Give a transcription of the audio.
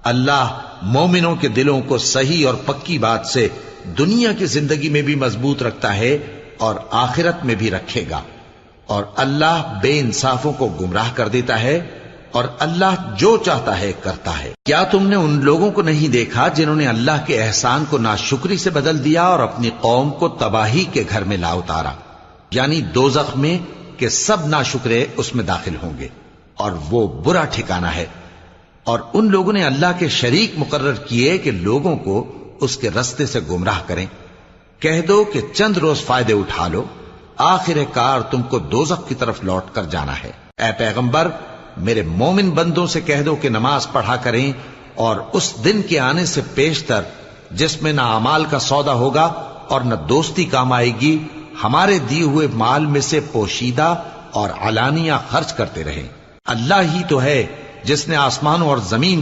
اللہ مومنوں کے دلوں کو صحیح اور پکی بات سے دنیا کی زندگی میں بھی مضبوط رکھتا ہے اور آخرت میں بھی رکھے گا، اور اللہ بے انصافوں کو گمراہ کر دیتا ہے، اور اللہ جو چاہتا ہے کرتا ہے۔ کیا تم نے ان لوگوں کو نہیں دیکھا جنہوں نے اللہ کے احسان کو ناشکری سے بدل دیا اور اپنی قوم کو تباہی کے گھر میں لا اتارا، یعنی دوزخ میں، کہ سب ناشکرے اس میں داخل ہوں گے اور وہ برا ٹھکانہ ہے۔ اور ان لوگوں نے اللہ کے شریک مقرر کیے کہ لوگوں کو اس کے رستے سے گمراہ کریں۔ کہہ دو کہ چند روز فائدے اٹھا لو، آخر کار تم کو دوزخ کی طرف لوٹ کر جانا ہے۔ اے پیغمبر، میرے مومن بندوں سے کہہ دو کہ نماز پڑھا کریں، اور اس دن کے آنے سے پیشتر جس میں نہ اعمال کا سودا ہوگا اور نہ دوستی کام آئے گی، ہمارے دیے ہوئے مال میں سے پوشیدہ اور علانیہ خرچ کرتے رہیں۔ اللہ ہی تو ہے جس نے آسمانوں اور زمین